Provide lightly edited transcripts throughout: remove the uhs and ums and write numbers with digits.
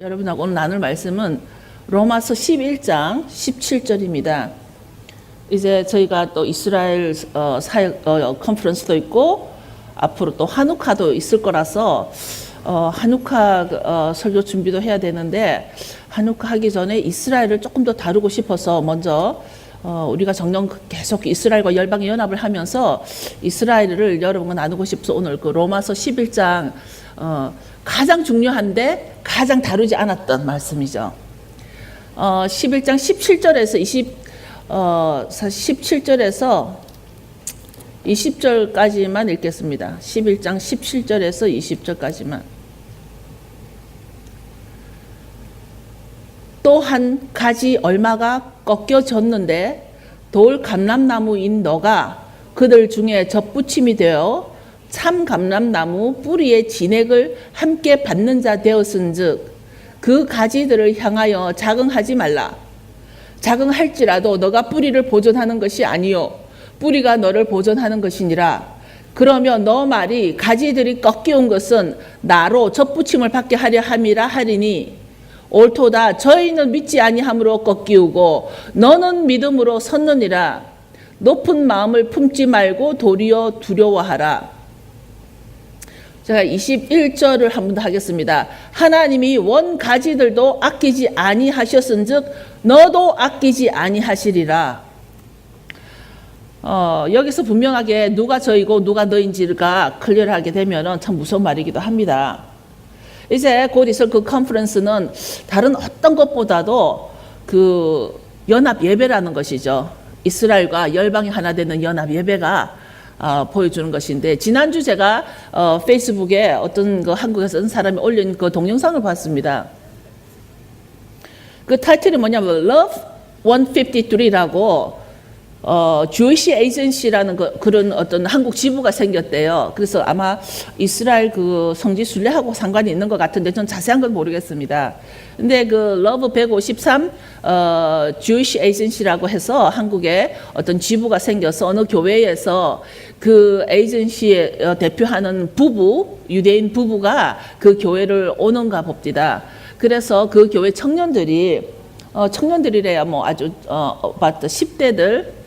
여러분하고 오늘 나눌 말씀은 로마서 11장 17절입니다. 이제 저희가 또 이스라엘 사역 컨퍼런스도 있고 앞으로 또 한우카도 있을 거라서 한우카 설교 준비도 해야 되는데 한우카 하기 전에 이스라엘을 조금 더 다루고 싶어서 먼저 우리가 정녕 계속 이스라엘과 열방의 연합을 하면서 이스라엘을 여러분과 나누고 싶어서 오늘 그 로마서 11장 가장 중요한데 가장 다루지 않았던 말씀이죠. 11장 17절에서 17절에서 20절까지만 읽겠습니다. 11장 17절에서 20절까지만. 또 한 가지 얼마가 꺾여졌는데 돌 감람나무인 너가 그들 중에 접붙임이 되어 참 감람나무 뿌리의 진액을 함께 받는 자 되었은즉 그 가지들을 향하여 자긍하지 말라. 자긍할지라도 너가 뿌리를 보존하는 것이 아니요 뿌리가 너를 보존하는 것이니라. 그러면 너 말이 가지들이 꺾여온 것은 나로 접붙임을 받게 하려 함이라 하리니 옳도다. 저희는 믿지 아니함으로 꺾이우고 너는 믿음으로 섰느니라. 높은 마음을 품지 말고 도리어 두려워하라. 제가 21절을 한 번 더 하겠습니다. 하나님이 원 가지들도 아끼지 아니하셨은즉 너도 아끼지 아니하시리라. 여기서 분명하게 누가 저이고 누가 너인지가 클리어하게 되면은 참 무서운 말이기도 합니다. 이제 곧 있을 그 컨퍼런스는 다른 어떤 것보다도 그 연합 예배라는 것이죠. 이스라엘과 열방이 하나 되는 연합 예배가 보여주는 것인데, 지난주 제가 페이스북에 어떤 그 한국에서 어떤 사람이 올린 그 동영상을 봤습니다. 그 타이틀이 뭐냐면 Love 153라고 Jewish Agency라는 그런 어떤 한국 지부가 생겼대요. 그래서 아마 이스라엘 그 성지 순례하고 상관이 있는 것 같은데 전 자세한 건 모르겠습니다. 근데 그 Love 153 Jewish Agency라고 해서 한국에 어떤 지부가 생겨서 어느 교회에서 그 에이전시에 대표하는 부부, 유대인 부부가 그 교회를 오는가 봅니다. 그래서 그 교회 청년들이래야 뭐 아주 10대들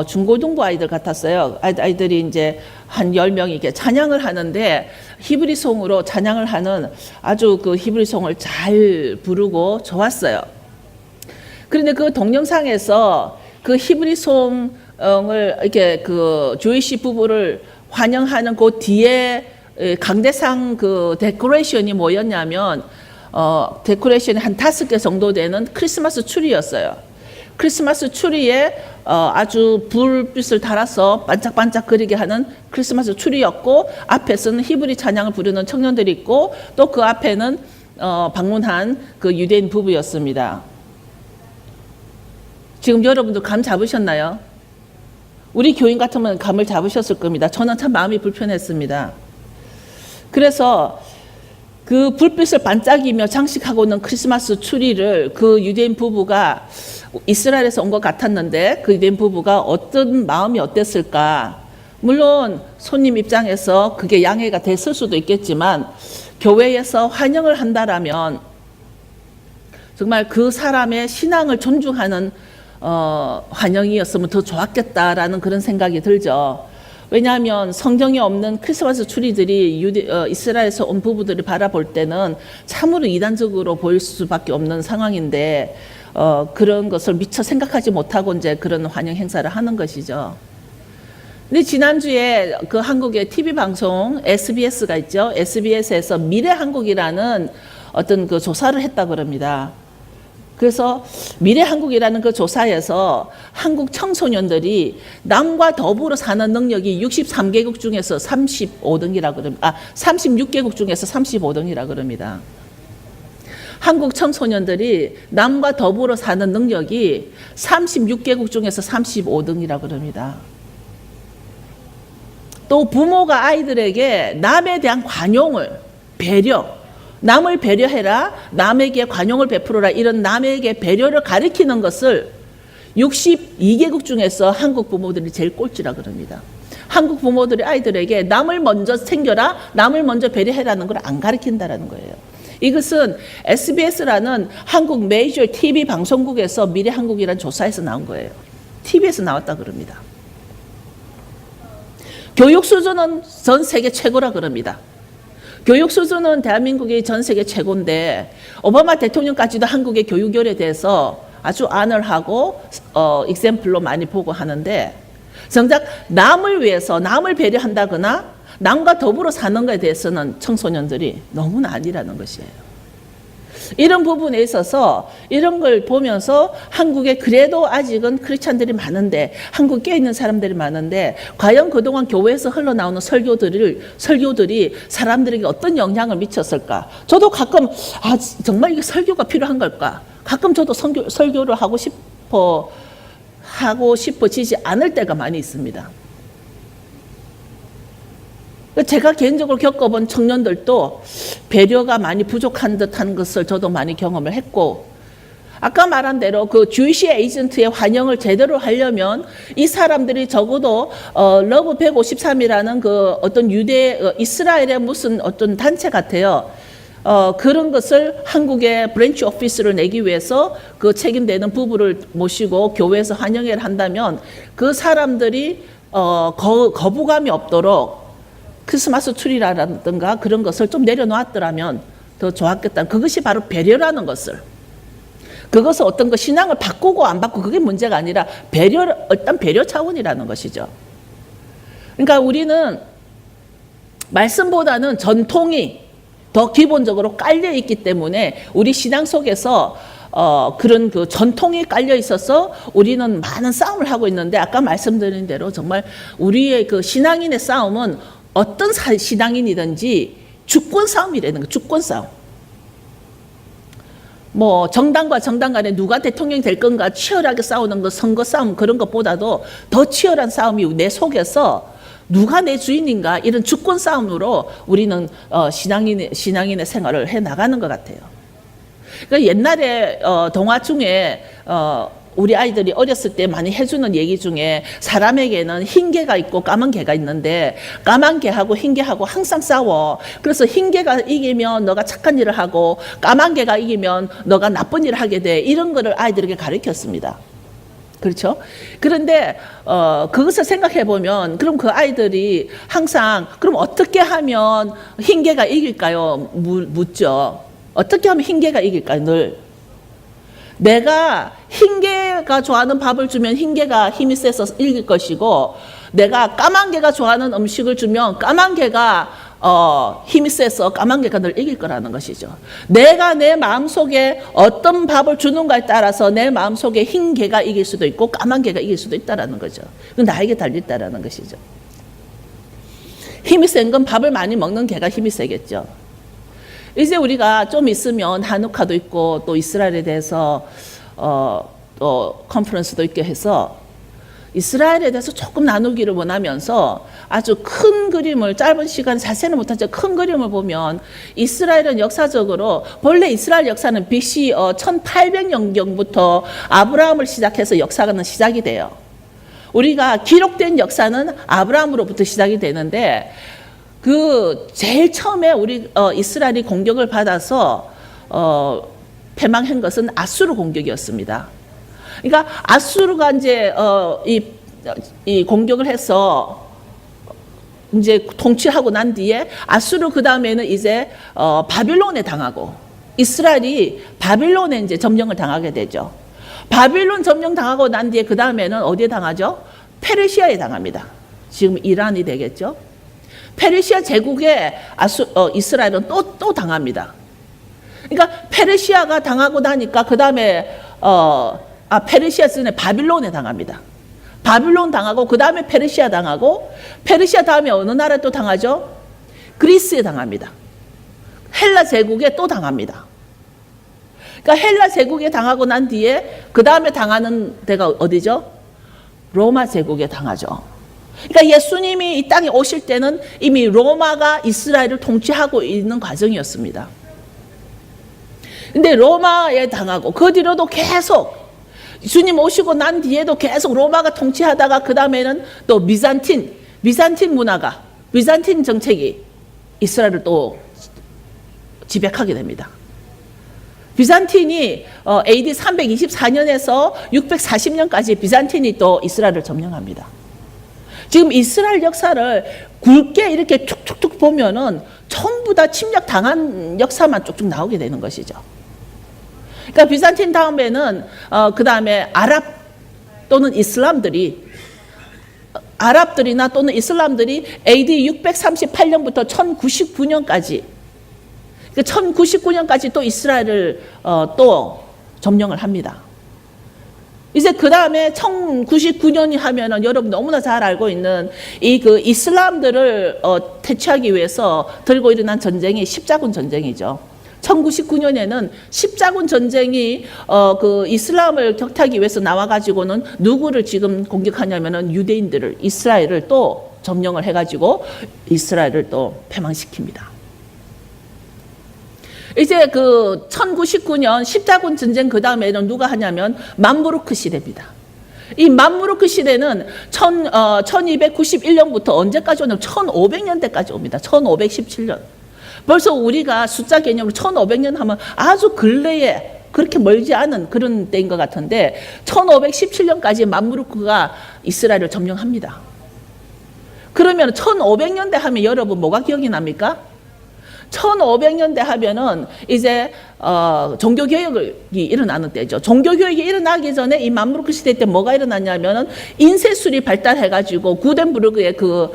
중고등부 아이들 같았어요. 아이들이 이제 한 10명이 이렇게 찬양을 하는데 히브리송으로 찬양을 하는 아주 그 히브리송을 잘 부르고 좋았어요. 그런데 그 동영상에서 그 히브리송을 이렇게 그 조이시 부부를 환영하는 그 뒤에 강대상 그 데코레이션이 뭐였냐면 데코레이션이 한 5개 정도 되는 크리스마스 추리였어요. 크리스마스 추리에 아주 불빛을 달아서 반짝반짝거리게 하는 크리스마스 추리였고, 앞에서는 히브리 찬양을 부르는 청년들이 있고, 또 그 앞에는 방문한 그 유대인 부부였습니다. 지금 여러분들 감 잡으셨나요? 우리 교인 같으면 감을 잡으셨을 겁니다. 저는 참 마음이 불편했습니다. 그래서 그 불빛을 반짝이며 장식하고 있는 크리스마스 추리를 그 유대인 부부가 이스라엘에서 온 것 같았는데 그 유대인 부부가 어떤 마음이 어땠을까? 물론 손님 입장에서 그게 양해가 됐을 수도 있겠지만 교회에서 환영을 한다라면 정말 그 사람의 신앙을 존중하는 환영이었으면 더 좋았겠다라는 그런 생각이 들죠. 왜냐하면 성경에 없는 크리스마스 추리들이 이스라엘에서 온 부부들이 바라볼 때는 참으로 이단적으로 보일 수밖에 없는 상황인데 그런 것을 미처 생각하지 못하고 이제 그런 환영 행사를 하는 것이죠. 근데 지난주에 그 한국의 TV 방송 SBS가 있죠. SBS에서 미래한국이라는 어떤 그 조사를 했다고 합니다. 그래서 미래한국이라는 그 조사에서 한국 청소년들이 남과 더불어 사는 능력이 63개국 중에서 35등이라고 그럽니다. 36개국 중에서 35등이라고 그럽니다. 한국 청소년들이 남과 더불어 사는 능력이 36개국 중에서 35등이라고 그럽니다. 또 부모가 아이들에게 남에 대한 관용을, 배려, 남을 배려해라, 남에게 관용을 베풀어라, 이런 남에게 배려를 가리키는 것을 62개국 중에서 한국 부모들이 제일 꼴찌라고 그럽니다. 한국 부모들이 아이들에게 남을 먼저 챙겨라, 남을 먼저 배려해라는 걸 안 가르친다라는 거예요. 이것은 SBS라는 한국 메이저 TV 방송국에서 미래한국이라는 조사에서 나온 거예요. TV에서 나왔다 그럽니다. 교육 수준은 전 세계 최고라 그럽니다. 교육 수준은 대한민국이 전 세계 최고인데 오바마 대통령까지도 한국의 교육열에 대해서 아주 안을하고 example로 많이 보고 하는데 정작 남을 위해서 남을 배려한다거나 남과 더불어 사는 것에 대해서는 청소년들이 너무나 아니라는 것이에요. 이런 부분에 있어서 이런 걸 보면서 한국에 그래도 아직은 크리스찬들이 많은데 한국에 껴있는 사람들이 많은데 과연 그동안 교회에서 흘러나오는 설교들이 사람들에게 어떤 영향을 미쳤을까? 저도 가끔 정말 이게 설교가 필요한 걸까? 가끔 저도 설교를 하고 싶어지지 않을 때가 많이 있습니다. 제가 개인적으로 겪어본 청년들도 배려가 많이 부족한 듯한 것을 저도 많이 경험을 했고, 아까 말한 대로 그 주이시 에이전트의 환영을 제대로 하려면 이 사람들이 적어도 러브 153이라는 그 어떤 이스라엘의 무슨 어떤 단체 같아요. 그런 것을 한국의 브랜치 오피스를 내기 위해서 그 책임되는 부부를 모시고 교회에서 환영회를 한다면 그 사람들이 거부감이 없도록 크리스마스 트리라든가 그런 것을 좀 내려놓았더라면 더 좋았겠다. 그것이 바로 배려라는 것을. 그것은 어떤 신앙을 바꾸고 안 바꾸고 그게 문제가 아니라 일단 배려 차원이라는 것이죠. 그러니까 우리는 말씀보다는 전통이 더 기본적으로 깔려 있기 때문에 우리 신앙 속에서 그런 그 전통이 깔려 있어서 우리는 많은 싸움을 하고 있는데 아까 말씀드린 대로 정말 우리의 그 신앙인의 싸움은 어떤 신앙인이든지 주권 싸움이라는 거, 주권 싸움. 뭐 정당과 정당 간에 누가 대통령이 될 건가 치열하게 싸우는 거, 선거 싸움 그런 것보다도 더 치열한 싸움이 내 속에서 누가 내 주인인가 이런 주권 싸움으로 우리는 신앙인의 생활을 해 나가는 것 같아요. 그러니까 옛날에 동화 중에 우리 아이들이 어렸을 때 많이 해주는 얘기 중에 사람에게는 흰 개가 있고 까만 개가 있는데 까만 개하고 흰 개하고 항상 싸워. 그래서 흰 개가 이기면 너가 착한 일을 하고 까만 개가 이기면 너가 나쁜 일을 하게 돼. 이런 거를 아이들에게 가르쳤습니다. 그렇죠? 그런데 그것을 생각해 보면 그럼 그 아이들이 항상 그럼 어떻게 하면 흰 개가 이길까요? 묻죠. 어떻게 하면 흰 개가 이길까요? 늘. 내가 흰 개가 좋아하는 밥을 주면 흰 개가 힘이 세서 이길 것이고 내가 까만 개가 좋아하는 음식을 주면 까만 개가 힘이 세서 까만 개가 늘 이길 거라는 것이죠. 내가 내 마음속에 어떤 밥을 주는가에 따라서 내 마음속에 흰 개가 이길 수도 있고 까만 개가 이길 수도 있다는 거죠. 나에게 달려있다는 것이죠. 힘이 센 건 밥을 많이 먹는 개가 힘이 세겠죠. 이제 우리가 좀 있으면 한우카도 있고 또 이스라엘에 대해서 또 컨퍼런스도 있게 해서 이스라엘에 대해서 조금 나누기를 원하면서 아주 큰 그림을 짧은 시간 자세는 못하지만 큰 그림을 보면 이스라엘은 역사적으로 본래 이스라엘 역사는 BC 1800년경부터 아브라함을 시작해서 역사가 시작이 돼요. 우리가 기록된 역사는 아브라함으로부터 시작이 되는데 그 제일 처음에 우리 이스라엘이 공격을 받아서 패망한 것은 아수르 공격이었습니다. 그러니까 아수르가 이제 이 공격을 해서 이제 통치하고 난 뒤에 아수르 그 다음에는 이제 바빌론에 당하고 이스라엘이 바빌론에 이제 점령을 당하게 되죠. 바빌론 점령 당하고 난 뒤에 그 다음에는 어디에 당하죠? 페르시아에 당합니다. 지금 이란이 되겠죠. 페르시아 제국에 이스라엘은 또 당합니다. 그러니까 페르시아가 당하고 나니까 그 다음에 페르시아 전에 바빌론에 당합니다. 바빌론 당하고 그 다음에 페르시아 당하고 페르시아 다음에 어느 나라에 또 당하죠? 그리스에 당합니다. 헬라 제국에 또 당합니다. 그러니까 헬라 제국에 당하고 난 뒤에 그 다음에 당하는 데가 어디죠? 로마 제국에 당하죠. 그러니까 예수님이 이 땅에 오실 때는 이미 로마가 이스라엘을 통치하고 있는 과정이었습니다. 근데 로마에 당하고 그 뒤로도 계속 주님 오시고 난 뒤에도 계속 로마가 통치하다가 그 다음에는 또 비잔틴 문화가 비잔틴 정책이 이스라엘을 또 지배하게 됩니다. 비잔틴이 AD 324년에서 640년까지 비잔틴이 또 이스라엘을 점령합니다. 지금 이스라엘 역사를 굵게 이렇게 툭툭툭 보면은 전부 다 침략당한 역사만 쭉쭉 나오게 되는 것이죠. 그러니까 비잔틴 다음에는 그 다음에 또는 아랍들이나 또는 이슬람들이 AD 638년부터 1099년까지 1099년까지 또 이스라엘을 또 점령을 합니다. 이제 그 다음에 1099년이 하면은 여러분 너무나 잘 알고 있는 이 그 이슬람들을 퇴치하기 위해서 들고 일어난 전쟁이 십자군 전쟁이죠. 1099년에는 십자군 전쟁이 그 이슬람을 격퇴하기 위해서 나와가지고는 누구를 지금 공격하냐면은 유대인들을 이스라엘을 또 점령을 해가지고 이스라엘을 또 패망시킵니다. 이제 그 1099년 십자군 전쟁 그 다음에는 누가 하냐면 맘루크 시대입니다. 이 맘루크 시대는 1291년부터 언제까지 오냐면 1500년대까지 옵니다. 1517년. 벌써 우리가 숫자 개념으로 1500년 하면 아주 근래에 그렇게 멀지 않은 그런 때인 것 같은데 1517년까지 맘루크가 이스라엘을 점령합니다. 그러면 1500년대 하면 여러분 뭐가 기억이 납니까? 1500년대 하면은 이제 종교개혁이 일어나는 때죠. 종교개혁이 일어나기 전에 이 맘루크 시대 때 뭐가 일어났냐면은 인쇄술이 발달해가지고 구텐부르크의 그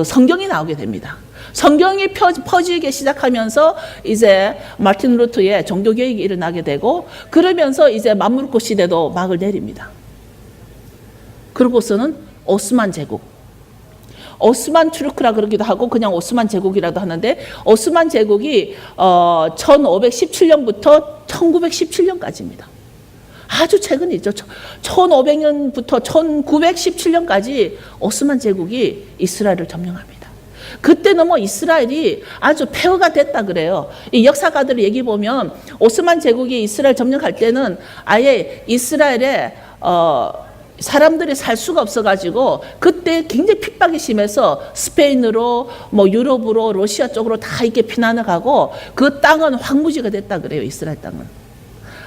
성경이 나오게 됩니다. 성경이 퍼지기 시작하면서 이제 마틴 루터의 종교개혁이 일어나게 되고 그러면서 이제 맘루크 시대도 막을 내립니다. 그러고서는 오스만 제국. 오스만 투르크라 그러기도 하고 그냥 오스만 제국이라도 하는데 오스만 제국이 1517년부터 1917년까지입니다. 아주 최근이죠. 1500년부터 1917년까지 오스만 제국이 이스라엘을 점령합니다. 그때는 뭐 이스라엘이 아주 폐허가 됐다 그래요. 이 역사가들 얘기 보면 오스만 제국이 이스라엘 점령할 때는 아예 이스라엘에 사람들이 살 수가 없어가지고 그때 굉장히 핍박이 심해서 스페인으로 뭐 유럽으로 러시아 쪽으로 다 이렇게 피난을 가고 그 땅은 황무지가 됐다 그래요. 이스라엘 땅은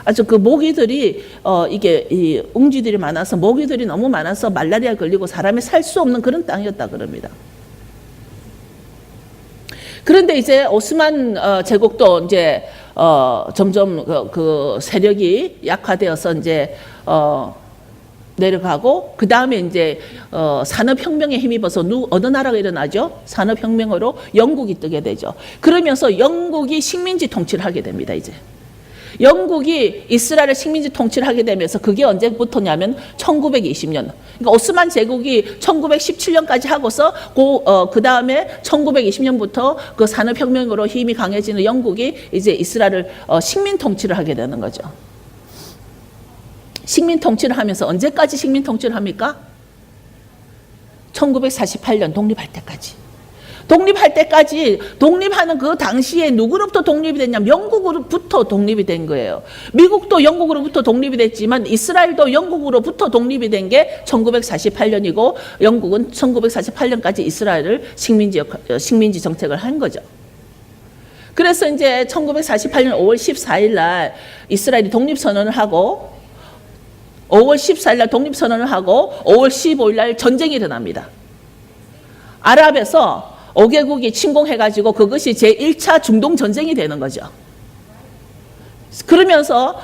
아주 그 모기들이 이게 이 웅쥐들이 많아서 모기들이 너무 많아서 말라리아 걸리고 사람이 살 수 없는 그런 땅이었다 그럽니다. 그런데 이제 오스만 제국도 이제 점점 그 세력이 약화되어서 이제 내려가고 그 다음에 이제 산업혁명에 힘입어서 어느 나라가 일어나죠? 산업혁명으로 영국이 뜨게 되죠. 그러면서 영국이 식민지 통치를 하게 됩니다. 이제 영국이 이스라엘의 식민지 통치를 하게 되면서 그게 언제부터냐면 1920년. 그러니까 오스만 제국이 1917년까지 하고서 그 다음에 1920년부터 그 산업혁명으로 힘이 강해지는 영국이 이제 이스라엘을 식민 통치를 하게 되는 거죠. 식민 통치를 하면서 언제까지 식민 통치를 합니까? 1948년 독립할 때까지. 독립할 때까지 독립하는 그 당시에 누구로부터 독립이 됐냐면 영국으로부터 독립이 된 거예요. 미국도 영국으로부터 독립이 됐지만 이스라엘도 영국으로부터 독립이 된 게 1948년이고 영국은 1948년까지 이스라엘을 식민지 정책을 한 거죠. 그래서 이제 1948년 5월 14일 날 이스라엘이 독립선언을 하고 5월 14일 날 독립선언을 하고 5월 15일 날 전쟁이 일어납니다. 아랍에서 5개국이 침공해가지고 그것이 제1차 중동전쟁이 되는 거죠. 그러면서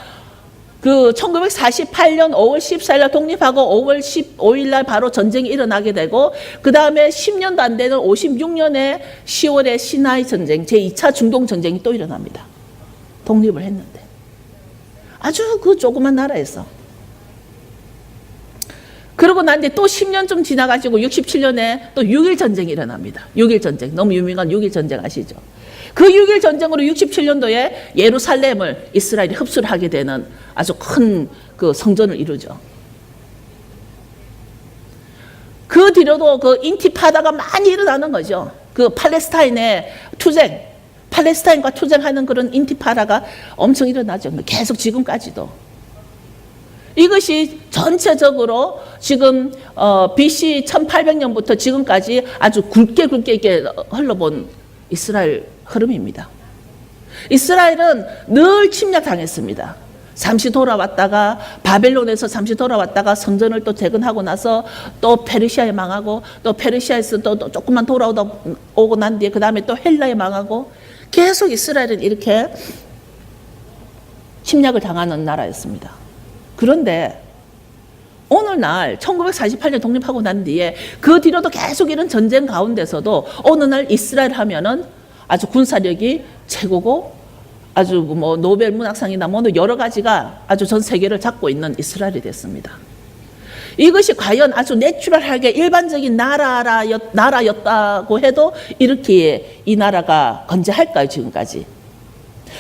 그 1948년 5월 14일 날 독립하고 5월 15일 날 바로 전쟁이 일어나게 되고 그 다음에 10년도 안 되는 56년에 10월에 시나이 전쟁, 제2차 중동전쟁이 또 일어납니다. 독립을 했는데. 아주 그 조그만 나라에서. 그러고 난 뒤에 또 10년쯤 지나가지고 67년에 또 6.1 전쟁이 일어납니다. 6.1 전쟁. 너무 유명한 6.1 전쟁 아시죠? 그 6.1 전쟁으로 67년도에 예루살렘을 이스라엘이 흡수를 하게 되는 아주 큰 그 성전을 이루죠. 그 뒤로도 그 인티파다가 많이 일어나는 거죠. 그 팔레스타인의 투쟁, 팔레스타인과 투쟁하는 그런 인티파다가 엄청 일어나죠. 계속 지금까지도. 이것이 전체적으로 지금 BC 1800년부터 지금까지 아주 굵게 이렇게 흘러본 이스라엘 흐름입니다. 이스라엘은 늘 침략당했습니다. 잠시 돌아왔다가 바벨론에서 잠시 돌아왔다가 성전을 또 재건하고 나서 또 페르시아에 망하고 또 페르시아에서 또 조금만 오고 난 뒤에 그 다음에 또 헬라에 망하고 계속 이스라엘은 이렇게 침략을 당하는 나라였습니다. 그런데 오늘날 1948년 독립하고 난 뒤에 그 뒤로도 계속 이런 전쟁 가운데서도 어느 날 이스라엘 하면은 아주 군사력이 최고고 아주 뭐 노벨 문학상이나 뭐 여러 가지가 아주 전 세계를 잡고 있는 이스라엘이 됐습니다. 이것이 과연 아주 내추럴하게 일반적인 나라였다고 해도 이렇게 이 나라가 건재할까요, 지금까지?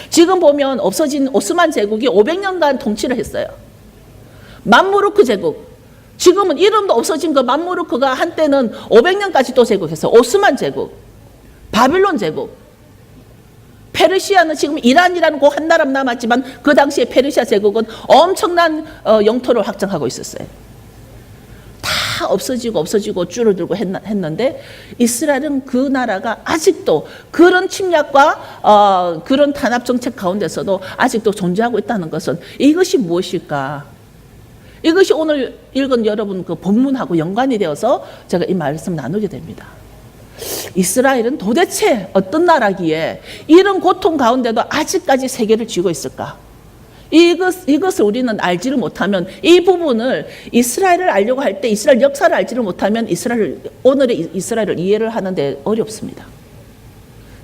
지금 보면 없어진 오스만 제국이 500년간 통치를 했어요. 맘무르크 제국. 지금은 이름도 없어진 그 맘무르크가 한때는 500년까지 또 제국했어요. 오스만 제국. 바빌론 제국. 페르시아는 지금 이란이라는 그 한 나라 남았지만 그 당시에 페르시아 제국은 엄청난 영토를 확장하고 있었어요. 다 없어지고 줄어들고 했는데 이스라엘은 그 나라가 아직도 그런 침략과 그런 탄압 정책 가운데서도 아직도 존재하고 있다는 것은 이것이 무엇일까? 이것이 오늘 읽은 여러분 그 본문하고 연관이 되어서 제가 이 말씀 나누게 됩니다. 이스라엘은 도대체 어떤 나라기에 이런 고통 가운데도 아직까지 세계를 쥐고 있을까? 이것을 우리는 알지를 못하면 이 부분을 이스라엘을 알려고 할 때 이스라엘 역사를 알지를 못하면 오늘의 이스라엘을 이해를 하는데 어렵습니다.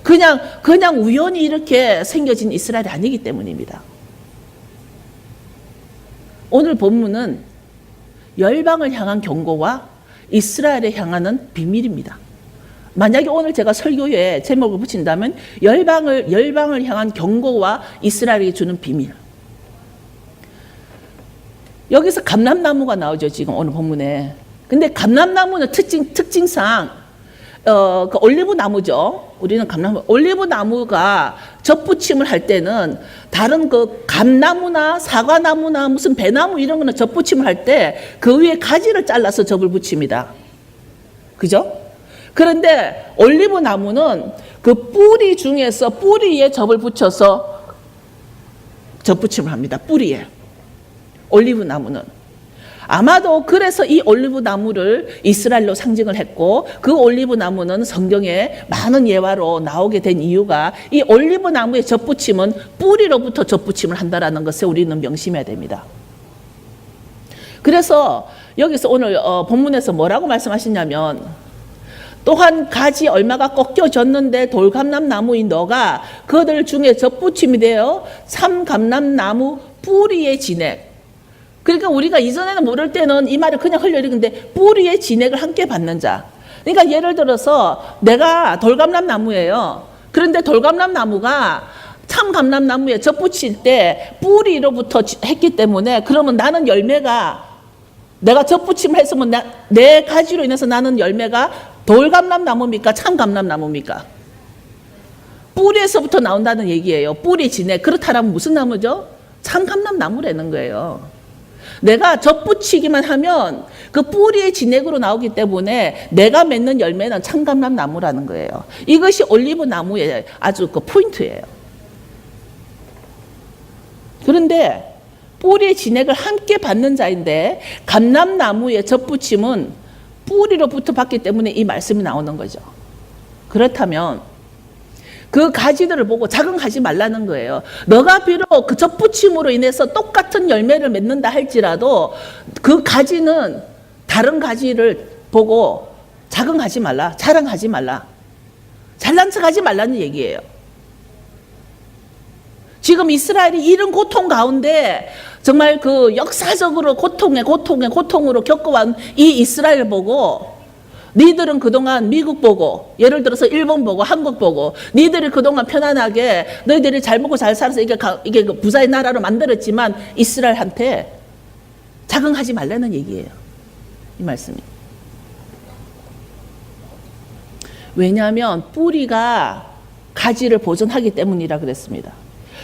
그냥 우연히 이렇게 생겨진 이스라엘이 아니기 때문입니다. 오늘 본문은 열방을 향한 경고와 이스라엘에 향하는 비밀입니다. 만약에 오늘 제가 설교에 제목을 붙인다면 열방을 향한 경고와 이스라엘에게 주는 비밀. 여기서 감람나무가 나오죠, 지금 오늘 본문에. 근데 감람나무는 특징상 그 올리브 나무죠. 우리는 올리브 나무가 접붙임을 할 때는 다른 그 감나무나 사과나무나 무슨 배나무 이런 거는 접붙임을 할 때 그 위에 가지를 잘라서 접을 붙입니다. 그죠? 그런데 올리브 나무는 그 뿌리 중에서 뿌리에 접을 붙여서 접붙임을 합니다. 뿌리에. 올리브 나무는. 아마도 그래서 이 올리브 나무를 이스라엘로 상징을 했고 그 올리브 나무는 성경에 많은 예화로 나오게 된 이유가 이 올리브 나무의 접붙임은 뿌리로부터 접붙임을 한다는 것에 우리는 명심해야 됩니다. 그래서 여기서 오늘 본문에서 뭐라고 말씀하시냐면 또한 가지 얼마가 꺾여졌는데 돌감람나무인 너가 그들 중에 접붙임이 되어 참감람나무 뿌리의 진액. 그러니까 우리가 이전에는 모를 때는 이 말을 그냥 흘려리는데 뿌리의 진액을 함께 받는 자. 그러니까 예를 들어서 내가 돌감람나무예요. 그런데 돌감람나무가 참감람나무에 접붙일 때 뿌리로부터 했기 때문에 그러면 나는 열매가 내가 접붙임을 했으면 내 가지로 인해서 나는 열매가 돌감람나무입니까? 참감람나무입니까? 뿌리에서부터 나온다는 얘기예요. 뿌리 진액. 그렇다면 무슨 나무죠? 참감람나무라는 거예요. 내가 접붙이기만 하면 그 뿌리의 진액으로 나오기 때문에 내가 맺는 열매는 참감람나무라는 거예요. 이것이 올리브 나무의 아주 그 포인트예요. 그런데 뿌리의 진액을 함께 받는 자인데 감람나무의 접붙임은 뿌리로부터 받기 때문에 이 말씀이 나오는 거죠. 그렇다면 그 가지들을 보고 자긍하지 말라는 거예요. 너가 비록 그 접붙임으로 인해서 똑같은 열매를 맺는다 할지라도 그 가지는 다른 가지를 보고 자긍하지 말라, 자랑하지 말라, 잘난 척하지 말라는 얘기예요. 지금 이스라엘이 이런 고통 가운데 정말 그 역사적으로 고통으로 겪어온 이 이스라엘 보고 니들은 그동안 미국 보고 예를 들어서 일본 보고 한국 보고 니들이 그동안 편안하게 너희들이 잘 먹고 잘 살아서 이게 부자의 나라로 만들었지만 이스라엘한테 자긍하지 말라는 얘기예요. 이 말씀이. 왜냐하면 뿌리가 가지를 보존하기 때문이라 그랬습니다.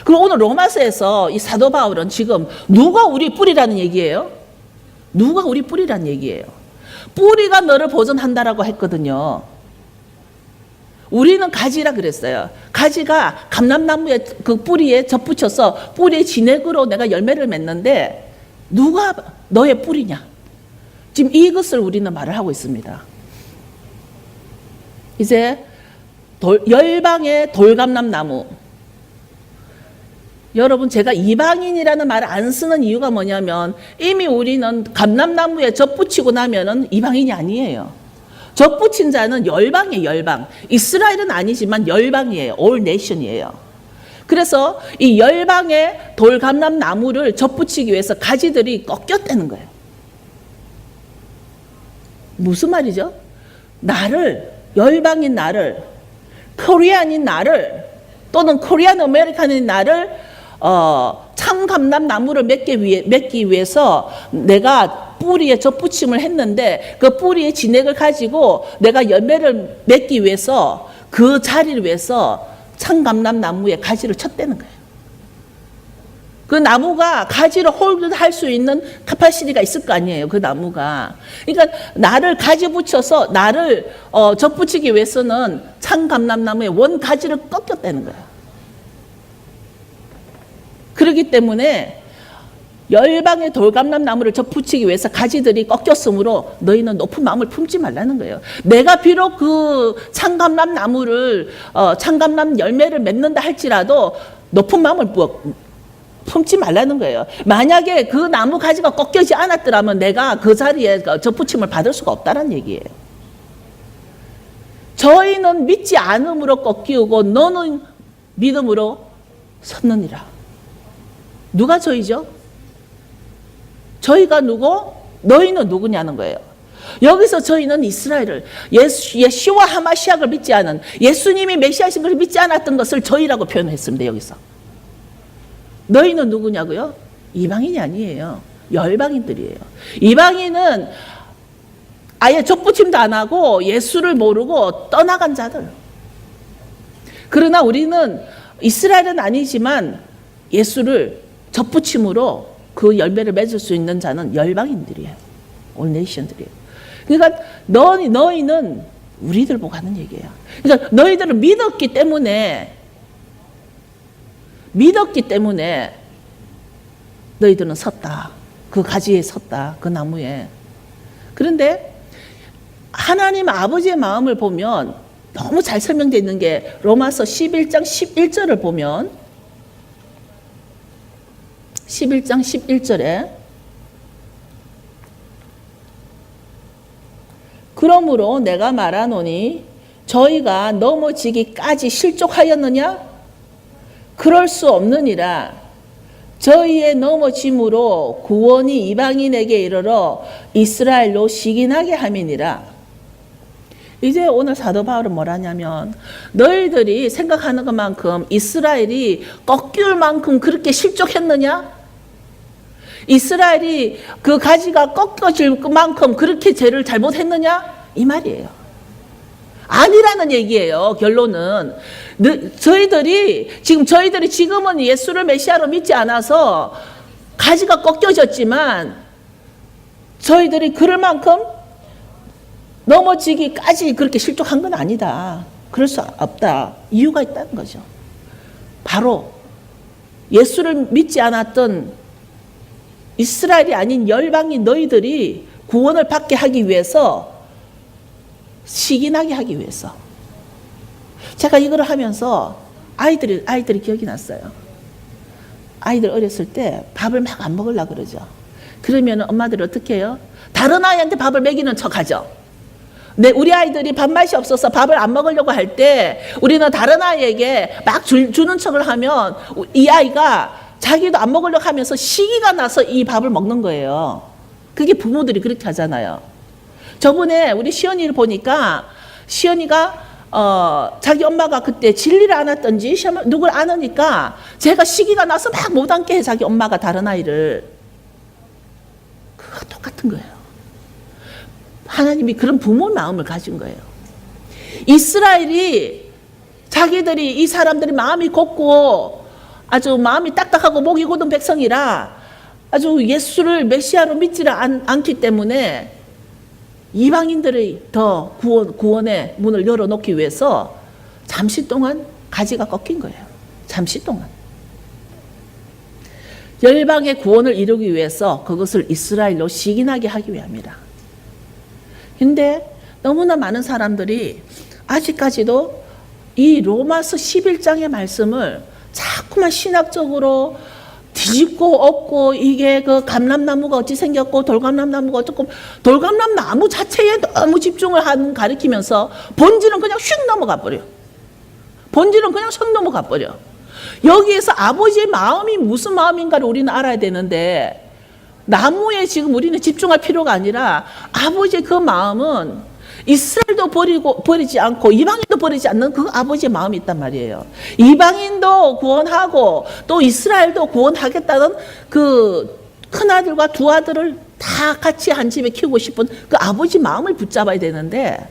그리고 오늘 로마서에서 이 사도 바울은 지금 누가 우리 뿌리라는 얘기예요? 누가 우리 뿌리라는 얘기예요? 뿌리가 너를 보존한다라고 했거든요. 우리는 가지라 그랬어요. 가지가 감람나무의 그 뿌리에 접붙여서 뿌리의 진액으로 내가 열매를 맺는데 누가 너의 뿌리냐? 지금 이것을 우리는 말을 하고 있습니다. 이제 열방의 돌감람나무. 여러분, 제가 이방인이라는 말을 안 쓰는 이유가 뭐냐면 이미 우리는 감람나무에 접붙이고 나면은 이방인이 아니에요. 접붙인 자는 열방이에요. 열방. 이스라엘은 아니지만 열방이에요. all nation이에요. 그래서 이 열방의 돌감람나무를 접붙이기 위해서 가지들이 꺾였다는 거예요. 무슨 말이죠? 나를, 열방인 나를, 코리안인 나를, 또는 코리안 아메리칸인 나를 참감람나무를 맺기 위해서 내가 뿌리에 접붙임을 했는데 그 뿌리의 진액을 가지고 내가 열매를 맺기 위해서 그 자리를 위해서 참감람나무에 가지를 쳤다는 거예요. 그 나무가 가지를 홀드할 수 있는 캐파시티가 있을 거 아니에요. 그 나무가. 그러니까 나를 가지 붙여서 나를 접붙이기 위해서는 참감람나무의 원 가지를 꺾였다는 거예요. 그렇기 때문에 열방의 돌감람나무를 접붙이기 위해서 가지들이 꺾였으므로 너희는 높은 마음을 품지 말라는 거예요. 내가 비록 그 참감람나무를 참감람 열매를 맺는다 할지라도 높은 마음을 품지 말라는 거예요. 만약에 그 나무 가지가 꺾이지 않았더라면 내가 그 자리에 접붙임을 받을 수가 없다는 얘기예요. 저희는 믿지 않음으로 꺾이고 너는 믿음으로 섰느니라. 누가 저희죠? 저희가 누구? 너희는 누구냐는 거예요. 여기서 저희는 이스라엘을 예수와 하마시약을 믿지 않은 예수님이 메시아신 것을 믿지 않았던 것을 저희라고 표현했습니다. 여기서. 너희는 누구냐고요? 이방인이 아니에요. 열방인들이에요. 이방인은 아예 접붙임도 안 하고 예수를 모르고 떠나간 자들. 그러나 우리는 이스라엘은 아니지만 예수를 접붙임으로 그 열매를 맺을 수 있는 자는 열방인들이에요. all nation들이에요. 그러니까 너희는 우리들 보고 하는 얘기예요. 그러니까 너희들을 믿었기 때문에 너희들은 섰다. 그 가지에 섰다. 그 나무에. 그런데 하나님 아버지의 마음을 보면 너무 잘 설명되어 있는 게 로마서 11장 11절을 보면 11장 11절에 그러므로 내가 말하노니 저희가 넘어지기까지 실족하였느냐? 그럴 수 없느니라. 저희의 넘어짐으로 구원이 이방인에게 이르러 이스라엘로 시기나게 함이니라. 이제 오늘 사도 바울은 뭐라냐면 너희들이 생각하는 것만큼 이스라엘이 꺾일 만큼 그렇게 실족했느냐? 이스라엘이 그 가지가 꺾어질 만큼 그렇게 죄를 잘못했느냐? 이 말이에요. 아니라는 얘기예요. 결론은 저희들이 지금은 예수를 메시아로 믿지 않아서 가지가 꺾여졌지만 저희들이 그럴 만큼 넘어지기까지 그렇게 실족한 건 아니다. 그럴 수 없다. 이유가 있다는 거죠. 바로 예수를 믿지 않았던 이스라엘이 아닌 열방인 너희들이 구원을 받게 하기 위해서 시기나게 하기 위해서. 제가 이걸 하면서 아이들이 기억이 났어요. 아이들 어렸을 때 밥을 막 안 먹으려고 그러죠. 그러면 엄마들이 어떻게 해요? 다른 아이한테 밥을 먹이는 척 하죠. 우리 아이들이 밥맛이 없어서 밥을 안 먹으려고 할 때 우리는 다른 아이에게 막 주는 척을 하면 이 아이가 자기도 안 먹으려고 하면서 시기가 나서 이 밥을 먹는 거예요. 그게 부모들이 그렇게 하잖아요. 저번에 우리 시연이를 보니까 시연이가 자기 엄마가 그때 진리를 안 왔던지 누굴 안 하니까 제가 시기가 나서 막 못 앉게 해. 자기 엄마가 다른 아이를. 그거 똑같은 거예요. 하나님이 그런 부모의 마음을 가진 거예요. 이스라엘이 자기들이 이 사람들이 마음이 곱고 아주 마음이 딱딱하고 목이 곧은 백성이라 아주 예수를 메시아로 믿지를 않기 때문에 이방인들이 더 구원의 문을 열어놓기 위해서 잠시 동안 가지가 꺾인 거예요. 잠시 동안. 열방의 구원을 이루기 위해서 그것을 이스라엘로 시기나게 하기 위함이라. 근데 너무나 많은 사람들이 아직까지도 이 로마서 11장의 말씀을 자꾸만 신학적으로 뒤집고 엎고, 이게 그 감람나무가 어찌 생겼고 돌감람나무가 어쩌고, 돌감람나무 자체에 너무 집중을 가리키면서 본질은 그냥 휙 넘어가 버려. 본질은 그냥 휙 넘어가 버려. 여기에서 아버지의 마음이 무슨 마음인가를 우리는 알아야 되는데, 나무에 지금 우리는 집중할 필요가 아니라 아버지의 그 마음은 이스라엘도 버리지 않고 이방인도 버리지 않는 그 아버지의 마음이 있단 말이에요. 이방인도 구원하고 또 이스라엘도 구원하겠다는 그 큰아들과 두 아들을 다 같이 한 집에 키우고 싶은 그 아버지 마음을 붙잡아야 되는데,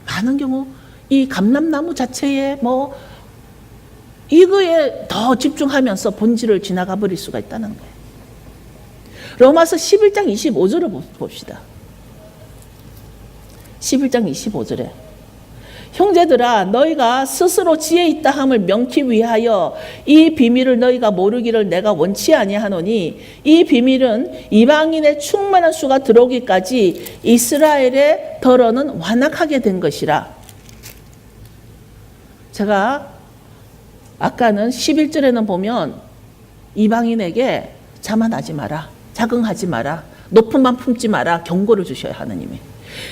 많은 경우 이 감람나무 자체에 뭐 이거에 더 집중하면서 본질을 지나가 버릴 수가 있다는 거예요. 로마서 11장 25절을 봅시다. 11장 25절에 형제들아 너희가 스스로 지혜 있다 함을 명키 위하여 이 비밀을 너희가 모르기를 내가 원치 아니하노니, 이 비밀은 이방인의 충만한 수가 들어오기까지 이스라엘의 덜어는 완악하게 된 것이라. 제가 아까는 11절에는 보면 이방인에게 자만하지 마라, 자긍하지 마라, 높은 맘 품지 마라 경고를 주셔요. 하느님이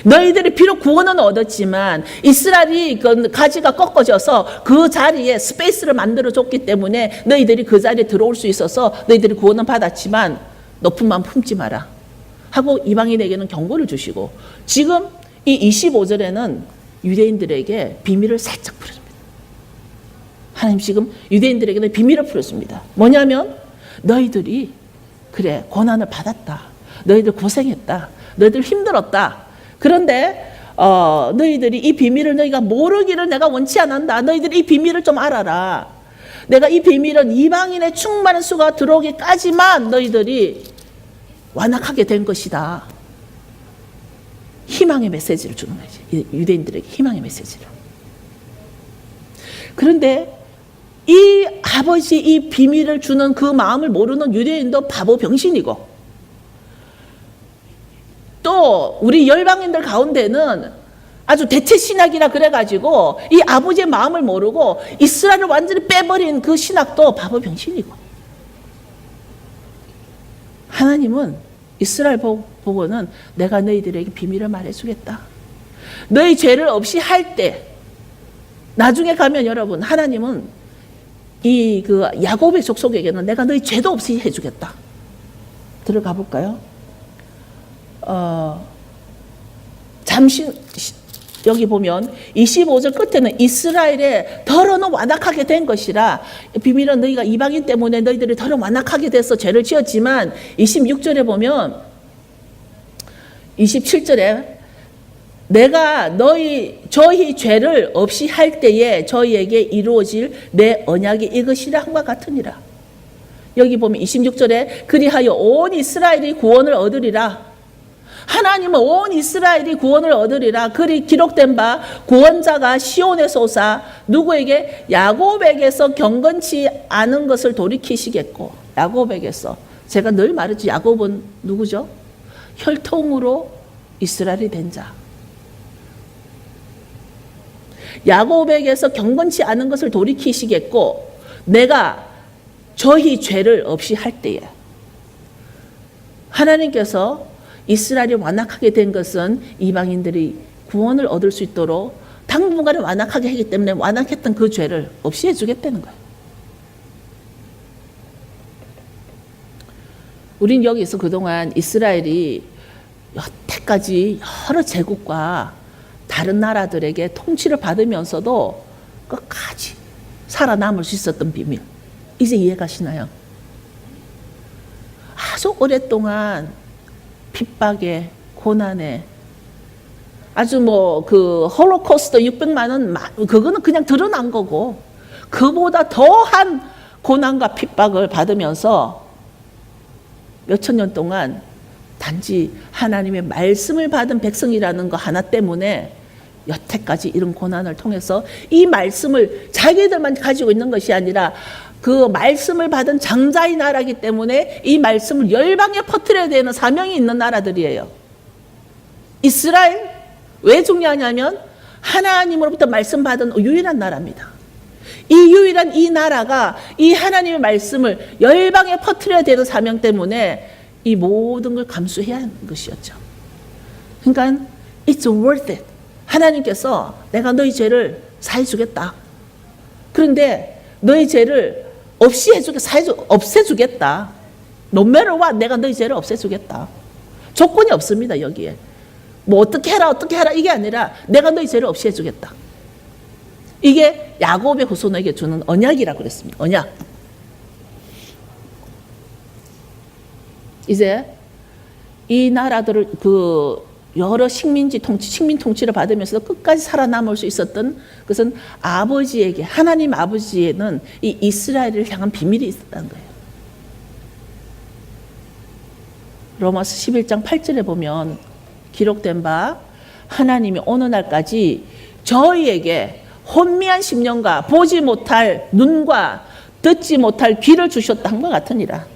너희들이 비록 구원은 얻었지만 이스라엘이 그 가지가 꺾어져서 그 자리에 스페이스를 만들어줬기 때문에 너희들이 그 자리에 들어올 수 있어서 너희들이 구원은 받았지만 높은 마음 품지 마라 하고 이방인에게는 경고를 주시고, 지금 이 25절에는 유대인들에게 비밀을 살짝 풀어줍니다. 하나님 지금 유대인들에게는 비밀을 풀어줍니다. 뭐냐면 너희들이 그래 고난을 받았다, 너희들 고생했다, 너희들 힘들었다. 그런데 너희들이 이 비밀을 너희가 모르기를 내가 원치 않는다. 너희들이 이 비밀을 좀 알아라. 내가 이 비밀은 이방인의 충만한 수가 들어오기까지만 너희들이 완악하게 된 것이다. 희망의 메시지를 주는 거지. 유대인들에게 희망의 메시지를. 그런데 이 아버지 이 비밀을 주는 그 마음을 모르는 유대인도 바보 병신이고, 또 우리 열방인들 가운데는 아주 대체 신학이라 그래가지고 이 아버지의 마음을 모르고 이스라엘을 완전히 빼버린 그 신학도 바보 병신이고, 하나님은 이스라엘 보고는 내가 너희들에게 비밀을 말해주겠다. 너희 죄를 없이 할 때 나중에 가면 여러분 하나님은 이 그 야곱의 족속에게는 내가 너희 죄도 없이 해주겠다. 들어가 볼까요? 잠시 여기 보면 25절 끝에는 이스라엘의 덜어는 완악하게 된 것이라, 비밀은 너희가 이방인 때문에 너희들이 덜어 완악하게 돼서 죄를 지었지만, 26절에 보면 27절에 내가 저희 죄를 없이 할 때에 저희에게 이루어질 내 언약이 이것이라 함과 같으니라. 여기 보면 26절에 그리하여 온 이스라엘이 구원을 얻으리라. 하나님은 온 이스라엘이 구원을 얻으리라. 그리 기록된 바 구원자가 시온에서 오사 누구에게? 야곱에게서 경건치 않은 것을 돌이키시겠고. 야곱에게서, 제가 늘 말했죠. 야곱은 누구죠? 혈통으로 이스라엘이 된 자. 야곱에게서 경건치 않은 것을 돌이키시겠고, 내가 저희 죄를 없이 할 때에, 하나님께서 이스라엘이 완악하게 된 것은 이방인들이 구원을 얻을 수 있도록 당분간에 완악하게 하기 때문에 완악했던 그 죄를 없이 해주겠다는 거예요. 우린 여기서 그동안 이스라엘이 여태까지 여러 제국과 다른 나라들에게 통치를 받으면서도 끝까지 살아남을 수 있었던 비밀, 이제 이해가시나요? 아주 오랫동안 핍박에, 고난에, 아주 뭐 그 홀로코스트 600만 원, 그거는 그냥 드러난 거고, 그보다 더한 고난과 핍박을 받으면서 몇천 년 동안 단지 하나님의 말씀을 받은 백성이라는 거 하나 때문에 여태까지 이런 고난을 통해서 이 말씀을 자기들만 가지고 있는 것이 아니라 그 말씀을 받은 장자의 나라이기 때문에 이 말씀을 열방에 퍼뜨려야 되는 사명이 있는 나라들이에요. 이스라엘 왜 중요하냐면 하나님으로부터 말씀 받은 유일한 나라입니다. 이 유일한 이 나라가 이 하나님의 말씀을 열방에 퍼뜨려야 되는 사명 때문에 이 모든 걸 감수해야 하는 것이었죠. 그러니까 it's worth it. 하나님께서 내가 너희 죄를 사해주겠다. 그런데 너희 죄를 없애주겠다. No matter what, 내가 너희 죄를 없애주겠다. 조건이 없습니다, 여기에. 뭐 어떻게 해라 이게 아니라 내가 너희 죄를 없애주겠다. 이게 야곱의 후손에게 주는 언약이라고 그랬습니다. 언약. 이제 이 나라들을 여러 식민 통치를 받으면서 끝까지 살아남을 수 있었던 것은 아버지에게, 하나님 아버지에는 이 이스라엘을 향한 비밀이 있었다는 거예요. 로마서 11장 8절에 보면 기록된 바 하나님이 어느 날까지 저희에게 혼미한 심령과 보지 못할 눈과 듣지 못할 귀를 주셨다 한 것 같으니라.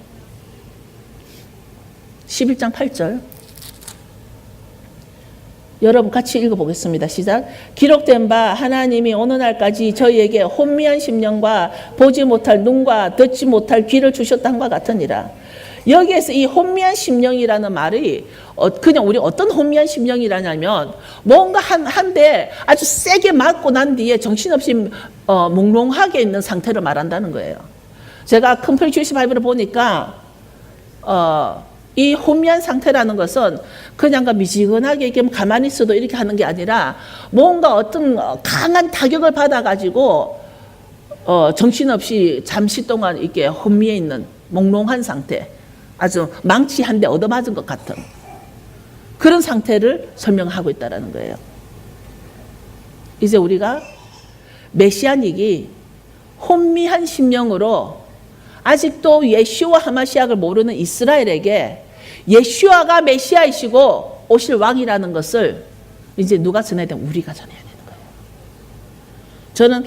11장 8절 여러분 같이 읽어보겠습니다. 시작. 기록된 바 하나님이 어느 날까지 저희에게 혼미한 심령과 보지 못할 눈과 듣지 못할 귀를 주셨다 한 것 같으니라. 여기에서 이 혼미한 심령이라는 말이 그냥 우리 어떤 혼미한 심령이라냐면 뭔가 한 대 아주 세게 맞고 난 뒤에 정신없이 몽롱하게 있는 상태를 말한다는 거예요. 제가 컴플릿 주이시 바이블을 보니까 이 혼미한 상태라는 것은 그냥 미지근하게 이렇게 가만히 있어도 이렇게 하는 게 아니라 뭔가 어떤 강한 타격을 받아가지고 정신없이 잠시 동안 이렇게 혼미해 있는 몽롱한 상태, 아주 망치 한 대 얻어맞은 것 같은 그런 상태를 설명하고 있다는 거예요. 이제 우리가 메시아닉이 혼미한 심령으로 아직도 예슈와 하마시약을 모르는 이스라엘에게 예슈아가 메시아이시고 오실 왕이라는 것을 이제 누가 전해야 되면 우리가 전해야 되는 거예요. 저는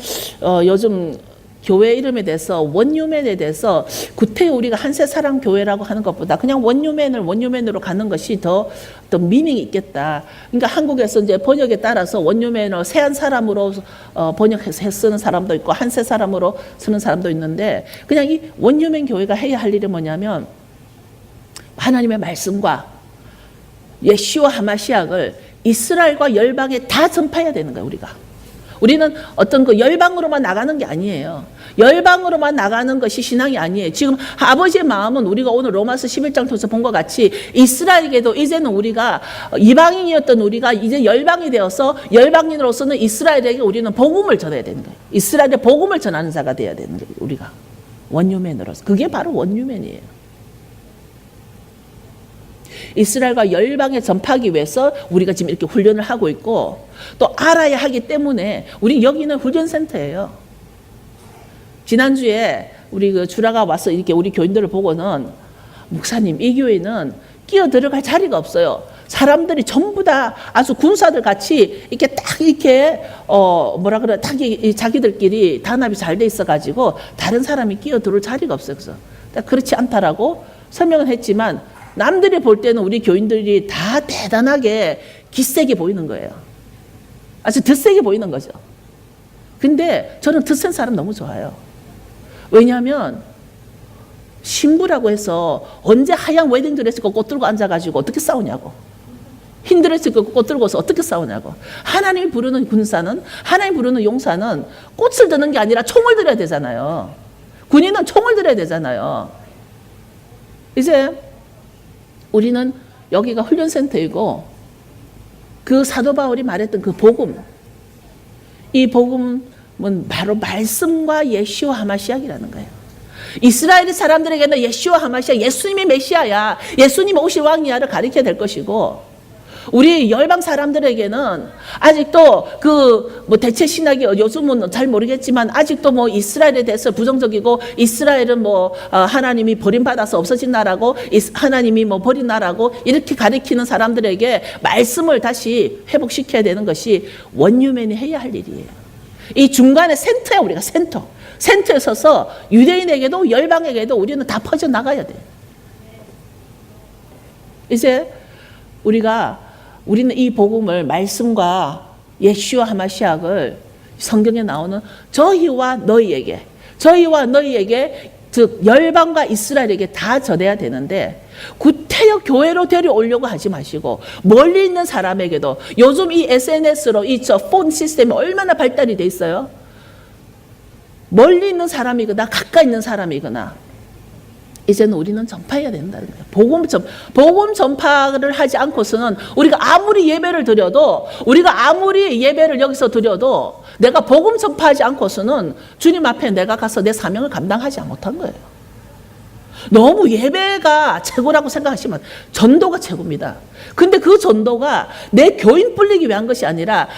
요즘 교회 이름에 대해서 원유맨에 대해서 구태여 우리가 한세사랑 교회라고 하는 것보다 그냥 원유맨으로 가는 것이 더 어떤 미닝이 있겠다. 그러니까 한국에서 이제 번역에 따라서 원유맨을 세한 사람으로 번역해서 쓰는 사람도 있고 한세 사람으로 쓰는 사람도 있는데 그냥 이 원유맨 교회가 해야 할 일이 뭐냐면 하나님의 말씀과 예시와 하마시약을 이스라엘과 열방에 다 전파해야 되는 거예요. 우리는 어떤 그 열방으로만 나가는 게 아니에요. 열방으로만 나가는 것이 신앙이 아니에요. 지금 아버지의 마음은 우리가 오늘 로마서 11장 통해서 본 것 같이 이스라엘에게도 이제는 우리가 이방인이었던 우리가 이제 열방이 되어서 열방인으로서는 이스라엘에게 우리는 복음을 전해야 되는 거예요. 이스라엘의 복음을 전하는 자가 되어야 되는 거예요. 우리가 원유맨으로서. 그게 바로 원유맨이에요. 이스라엘과 열방에 전파하기 위해서 우리가 지금 이렇게 훈련을 하고 있고 또 알아야 하기 때문에 우리 여기는 훈련센터예요. 지난주에 우리 그 주라가 와서 이렇게 우리 교인들을 보고는 목사님 이 교회는 끼어 들어갈 자리가 없어요. 사람들이 전부 다 아주 군사들 같이 이렇게 딱 이렇게 딱 자기들끼리 단합이 잘 돼 있어가지고 다른 사람이 끼어 들어올 자리가 없어요. 그래서 그렇지 않다라고 설명을 했지만 남들이 볼 때는 우리 교인들이 다 대단하게 기세게 보이는 거예요. 아주 덧세게 보이는 거죠. 근데 저는 덧센 사람 너무 좋아요. 왜냐하면 신부라고 해서 언제 하얀 웨딩드레스 입고 꽃 들고 앉아가지고 어떻게 싸우냐고. 흰 드레스 입고 꽃 들고서 어떻게 싸우냐고. 하나님이 부르는 군사는, 하나님이 부르는 용사는 꽃을 드는 게 아니라 총을 들어야 되잖아요. 군인은 총을 들어야 되잖아요. 이제 우리는 여기가 훈련센터이고 그 사도 바울이 말했던 그 복음, 이 복음은 바로 말씀과 예시와 하마시약이라는 거예요. 이스라엘 사람들에게는 예시와 하마시약, 예수님이 메시아야, 예수님이 오실 왕이야를 가르쳐야 될 것이고 우리 열방 사람들에게는 아직도 대체 신학이 요즘은 잘 모르겠지만 아직도 이스라엘에 대해서 부정적이고 이스라엘은 하나님이 버림받아서 없어진 나라고 하나님이 버린 나라고 이렇게 가리키는 사람들에게 말씀을 다시 회복시켜야 되는 것이 원유맨이 해야 할 일이에요. 이 중간에 센터야, 우리가 센터에 서서 유대인에게도 열방에게도 우리는 다 퍼져나가야 돼요. 이제 우리는 이 복음을 말씀과 예슈와 하마시약을 성경에 나오는 저희와 너희에게 즉 열방과 이스라엘에게 다 전해야 되는데 구태여 교회로 데려오려고 하지 마시고 멀리 있는 사람에게도 요즘 이 SNS로 폰 시스템이 얼마나 발달이 돼 있어요. 멀리 있는 사람이거나 가까이 있는 사람이거나 이제는 우리는 전파해야 된다는 거예요. 복음 전파를 하지 않고서는 우리가 아무리 예배를 드려도 여기서 드려도 내가 복음 전파하지 않고서는 주님 앞에 내가 가서 내 사명을 감당하지 못한 거예요. 너무 예배가 최고라고 생각하시면 전도가 최고입니다. 근데 그 전도가 내 교인 불리기 위한 것이 아니라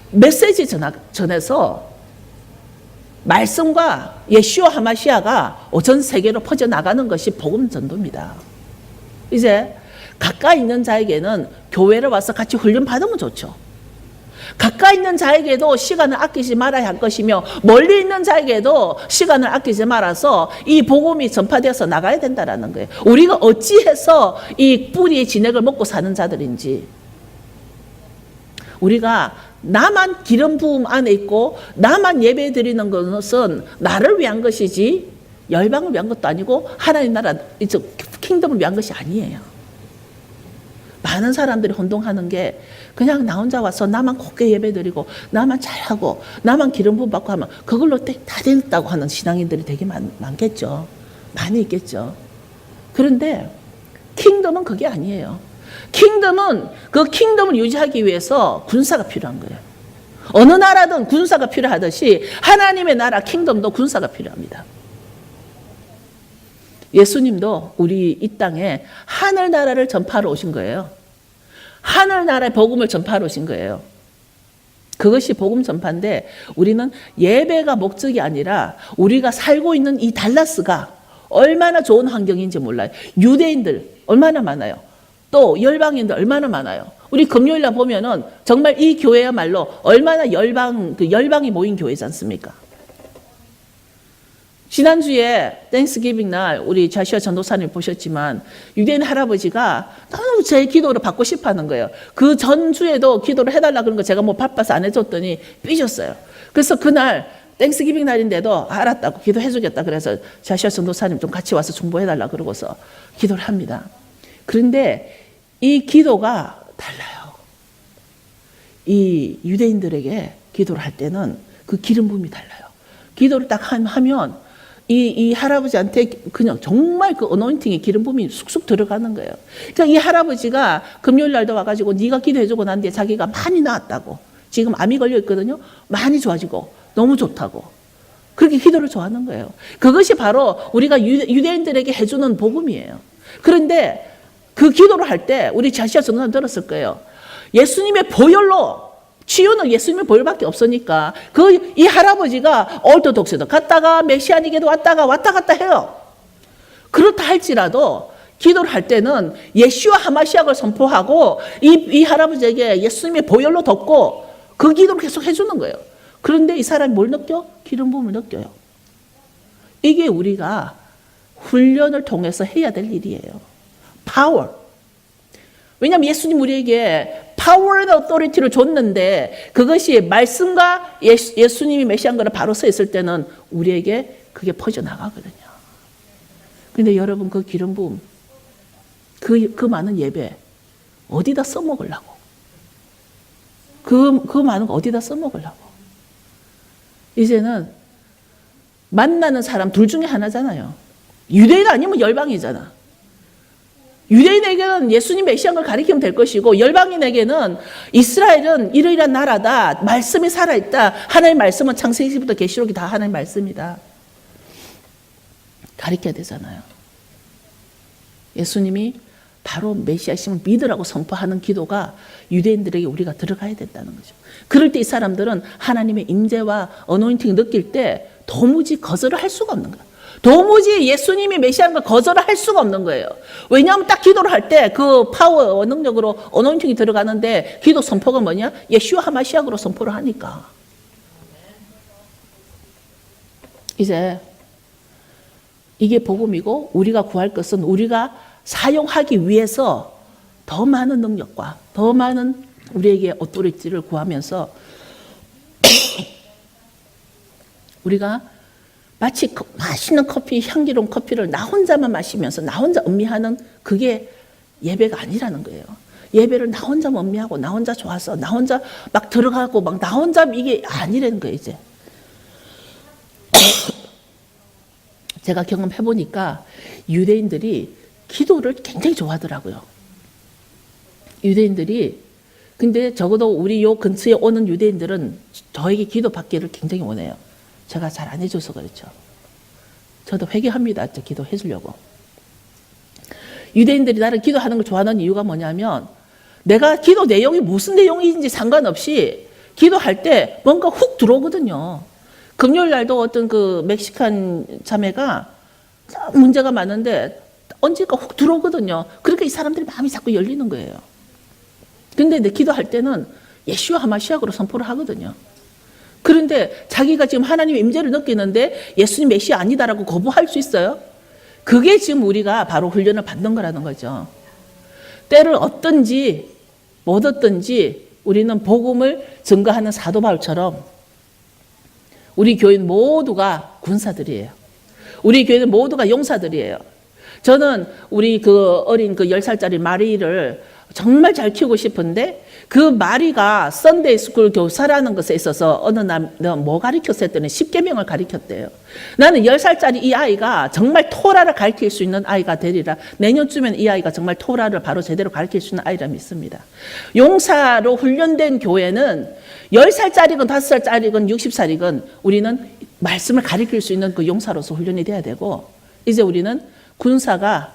메시지 전해서 말씀과 예슈와 하마시아가 전 세계로 퍼져나가는 것이 복음 전도입니다. 이제 가까이 있는 자에게는 교회를 와서 같이 훈련 받으면 좋죠. 가까이 있는 자에게도 시간을 아끼지 말아야 할 것이며 멀리 있는 자에게도 시간을 아끼지 말아서 이 복음이 전파되어서 나가야 된다는 거예요. 우리가 어찌해서 이 뿌리의 진액을 먹고 사는 자들인지, 우리가 나만 기름 부음 안에 있고 나만 예배 드리는 것은 나를 위한 것이지 열방을 위한 것도 아니고 하나님 나라 킹덤을 위한 것이 아니에요. 많은 사람들이 혼동하는 게 그냥 나 혼자 와서 나만 곱게 예배 드리고 나만 잘하고 나만 기름 부음 받고 하면 그걸로 다 됐다고 하는 신앙인들이 되게 많겠죠. 많이 있겠죠. 그런데 킹덤은 그게 아니에요. 킹덤을 유지하기 위해서 군사가 필요한 거예요. 어느 나라든 군사가 필요하듯이 하나님의 나라 킹덤도 군사가 필요합니다. 예수님도 우리 이 땅에 하늘나라를 전파하러 오신 거예요. 하늘나라의 복음을 전파하러 오신 거예요. 그것이 복음 전파인데 우리는 예배가 목적이 아니라 우리가 살고 있는 이 달라스가 얼마나 좋은 환경인지 몰라요. 유대인들 얼마나 많아요. 또 열방인들 얼마나 많아요. 우리 금요일날 보면은 정말 이 교회야말로 얼마나 열방이 모인 교회지 않습니까? 지난주에 땡스기빙 날 우리 자시아 전도사님 보셨지만 유대인 할아버지가 너무 제 기도를 받고 싶어 하는 거예요. 그 전주에도 기도를 해달라 그런 거 제가 바빠서 안 해줬더니 삐졌어요. 그래서 그날 땡스기빙 날인데도 알았다고 기도해주겠다 그래서 자시아 전도사님 좀 같이 와서 중보해달라 그러고서 기도를 합니다. 그런데 이 기도가 달라요. 이 유대인들에게 기도를 할 때는 그 기름 부음이 달라요. 기도를 딱 하면 이 할아버지한테 그냥 정말 그 어노인팅의 기름 부음이 쑥쑥 들어가는 거예요. 그러니까 이 할아버지가 금요일 날도 와가지고 네가 기도해주고 난 뒤에 자기가 많이 나았다고. 지금 암이 걸려 있거든요. 많이 좋아지고 너무 좋다고. 그렇게 기도를 좋아하는 거예요. 그것이 바로 우리가 유대인들에게 해주는 복음이에요. 그런데 그 기도를 할 때 우리 자시아 전도사님 들었을 거예요. 예수님의 보혈로 치유는 예수님의 보혈밖에 없으니까 이 할아버지가 orthodox도 갔다가 메시아닉에도 왔다 갔다 해요. 그렇다 할지라도 기도를 할 때는 예수와 하마시약을 선포하고 이 할아버지에게 예수님의 보혈로 덮고 그 기도를 계속 해주는 거예요. 그런데 이 사람이 뭘 느껴? 기름 부음을 느껴요. 이게 우리가 훈련을 통해서 해야 될 일이에요. 파워. 왜냐하면 예수님 우리에게 파워 앤 어토리티를 줬는데 그것이 말씀과 예수님이 메시아인 거를 바로 서 있을 때는 우리에게 그게 퍼져나가거든요. 그런데 여러분 그 기름 부음, 그 많은 예배 어디다 써먹으려고? 그 많은 거 어디다 써먹으려고? 이제는 만나는 사람 둘 중에 하나잖아요. 유대인 아니면 열방이잖아. 유대인에게는 예수님 메시아인 걸 가리키면 될 것이고 열방인에게는 이스라엘은 이러이러한 나라다. 말씀이 살아있다. 하나님의 말씀은 창세기부터 계시록이 다 하나님의 말씀이다. 가리켜야 되잖아요. 예수님이 바로 메시아심을 믿으라고 선포하는 기도가 유대인들에게 우리가 들어가야 된다는 거죠. 그럴 때 이 사람들은 하나님의 임재와 어노인팅을 느낄 때 도무지 거절을 할 수가 없는 거예요. 도무지 예수님이 메시아인 걸 거절을 할 수가 없는 거예요. 왜냐하면 딱 기도를 할 때 그 파워, 능력으로 어노인팅이 들어가는데 기도 선포가 뭐냐? 예슈아 하마시아로 선포를 하니까. 이제 이게 복음이고 우리가 구할 것은 우리가 사용하기 위해서 더 많은 능력과 더 많은 우리에게 오토리티를 구하면서 우리가 마치 맛있는 커피, 향기로운 커피를 나 혼자만 마시면서 나 혼자 음미하는 그게 예배가 아니라는 거예요. 예배를 나 혼자 음미하고 나 혼자 좋아서 나 혼자 막 들어가고 막 나 혼자 이게 아니라는 거예요, 이제. 제가 경험해 보니까 유대인들이 기도를 굉장히 좋아하더라고요. 유대인들이 근데 적어도 우리 요 근처에 오는 유대인들은 저에게 기도 받기를 굉장히 원해요. 제가 잘 안 해줘서 그렇죠. 저도 회개합니다. 기도해 주려고. 유대인들이 나를 기도하는 걸 좋아하는 이유가 뭐냐면 내가 기도 내용이 무슨 내용인지 상관없이 기도할 때 뭔가 훅 들어오거든요. 금요일 날도 어떤 그 멕시칸 자매가 문제가 많은데 언젠가 훅 들어오거든요. 그러니까 이 사람들이 마음이 자꾸 열리는 거예요. 근데 내 기도할 때는 예슈아 하마시아로 선포를 하거든요. 그런데 자기가 지금 하나님의 임재를 느끼는데 예수님 메시아 아니다라고 거부할 수 있어요? 그게 지금 우리가 바로 훈련을 받는 거라는 거죠. 때를 얻든지 못 얻든지 우리는 복음을 증거하는 사도 바울처럼 우리 교인 모두가 군사들이에요. 우리 교인은 모두가 용사들이에요. 저는 우리 그 어린 그 10살짜리 마리를 정말 잘 키우고 싶은데 그 마리가 썬데이 스쿨 교사라는 것에 있어서 어느 날 너 뭐 가르쳤어 했더니 10계명을 가르쳤대요. 나는 10살짜리 이 아이가 정말 토라를 가르칠 수 있는 아이가 되리라. 내년쯤엔 이 아이가 정말 토라를 바로 제대로 가르칠 수 있는 아이라 믿습니다. 용사로 훈련된 교회는 10살짜리건 5살짜리건 60살이건 우리는 말씀을 가르칠 수 있는 그 용사로서 훈련이 돼야 되고 이제 우리는 군사가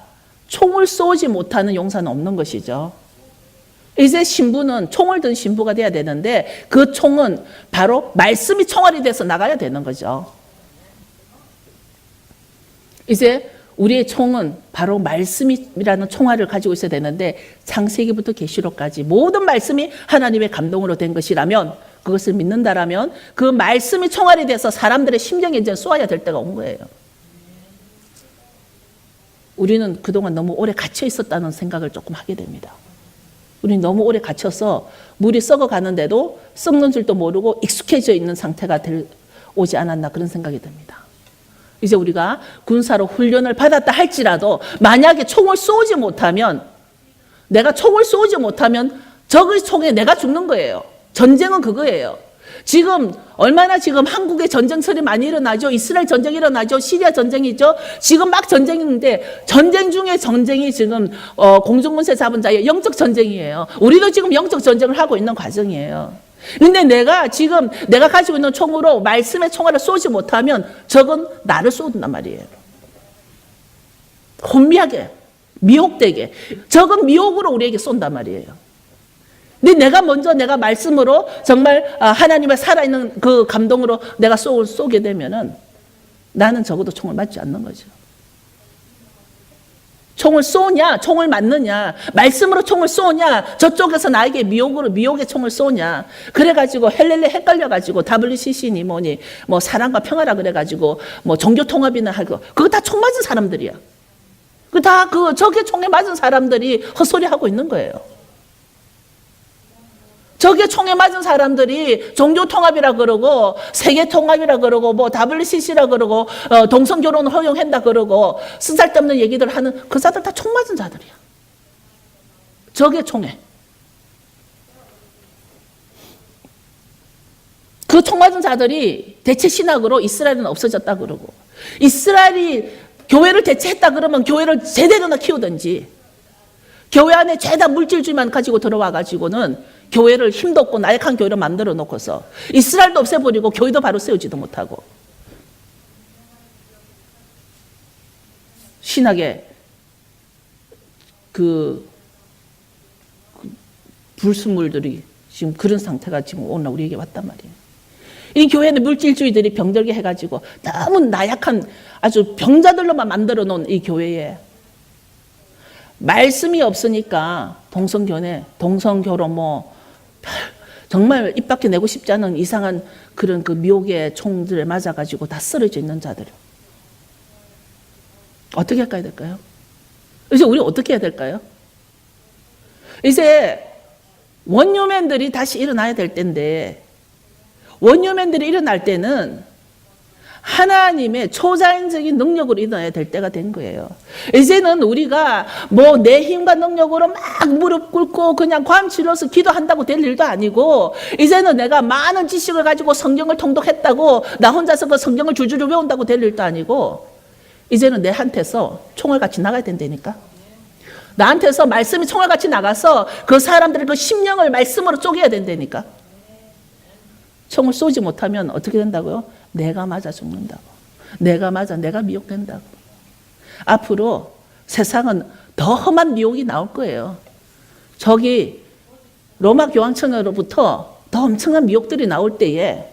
총을 쏘지 못하는 용사는 없는 것이죠. 이제 신부는 총을 든 신부가 돼야 되는데 그 총은 바로 말씀이 총알이 돼서 나가야 되는 거죠. 이제 우리의 총은 바로 말씀이라는 총알을 가지고 있어야 되는데 창세기부터 계시록까지 모든 말씀이 하나님의 감동으로 된 것이라면 그것을 믿는다라면 그 말씀이 총알이 돼서 사람들의 심령에 이제 쏘아야 될 때가 온 거예요. 우리는 그동안 너무 오래 갇혀 있었다는 생각을 조금 하게 됩니다. 우리는 너무 오래 갇혀서 물이 썩어가는데도 썩는 줄도 모르고 익숙해져 있는 상태가 오지 않았나 그런 생각이 듭니다. 이제 우리가 군사로 훈련을 받았다 할지라도 만약에 총을 쏘지 못하면 내가 총을 쏘지 못하면 적의 총에 내가 죽는 거예요. 전쟁은 그거예요. 지금 얼마나 지금 한국에 전쟁설이 많이 일어나죠. 이스라엘 전쟁이 일어나죠. 시리아 전쟁이죠. 지금 막 전쟁인데 전쟁 중에 전쟁이 지금 공중문세 잡은 자의 영적 전쟁이에요. 우리도 지금 영적 전쟁을 하고 있는 과정이에요. 근데 내가 지금 내가 가지고 있는 총으로 말씀의 총알을 쏘지 못하면 적은 나를 쏜단 말이에요. 혼미하게 미혹되게 적은 미혹으로 우리에게 쏜단 말이에요. 근데 내가 먼저 내가 말씀으로 정말 하나님의 살아있는 그 감동으로 내가 쏘게 되면은 나는 적어도 총을 맞지 않는 거죠. 총을 쏘냐, 총을 맞느냐, 말씀으로 총을 쏘냐, 저쪽에서 나에게 미혹의 총을 쏘냐. 그래가지고 헬렐레 헷갈려가지고 WCC니 뭐니, 뭐 사랑과 평화라 그래가지고 뭐 종교통합이나 하고, 그거 다 총 맞은 사람들이야. 적의 총에 맞은 사람들이 헛소리 하고 있는 거예요. 적의 총에 맞은 사람들이 종교통합이라 그러고 세계통합이라 그러고 뭐 WCC라 그러고 동성결혼을 허용한다 그러고 쓸데없는 얘기들 하는 그 사람들 다 총 맞은 자들이야. 적의 총에. 그 총 맞은 자들이 대체 신학으로 이스라엘은 없어졌다 그러고 이스라엘이 교회를 대체했다 그러면 교회를 제대로나 키우든지 교회 안에 죄다 물질주의만 가지고 들어와 가지고는 교회를 힘도 없고 나약한 교회를 만들어 놓고서 이스라엘도 없애버리고 교회도 바로 세우지도 못하고 신학의 그 불순물들이 지금 그런 상태가 지금 오늘 우리에게 왔단 말이에요. 이 교회는 물질주의들이 병들게 해가지고 너무 나약한 아주 병자들로만 만들어 놓은 이 교회에 말씀이 없으니까 동성결혼 뭐 정말 입 밖에 내고 싶지 않은 이상한 그런 그 미혹의 총들에 맞아가지고 다 쓰러져 있는 자들. 어떻게 할까야 될까요? 이제 우리 어떻게 해야 될까요? 이제 원유맨들이 다시 일어나야 될 때인데, 원유맨들이 일어날 때는 하나님의 초자연적인 능력으로 일어나야 될 때가 된 거예요. 이제는 우리가 뭐 내 힘과 능력으로 막 무릎 꿇고 그냥 괌치러서 기도한다고 될 일도 아니고, 이제는 내가 많은 지식을 가지고 성경을 통독했다고 나 혼자서 그 성경을 줄줄 외운다고 될 일도 아니고, 이제는 내한테서 총알같이 나가야 된다니까. 나한테서 말씀이 총알같이 나가서 그 사람들의 그 심령을 말씀으로 쪼개야 된다니까. 총을 쏘지 못하면 어떻게 된다고요? 내가 맞아 죽는다고. 내가 미혹된다고. 앞으로 세상은 더 험한 미혹이 나올 거예요. 저기 로마 교황청으로부터 더 엄청난 미혹들이 나올 때에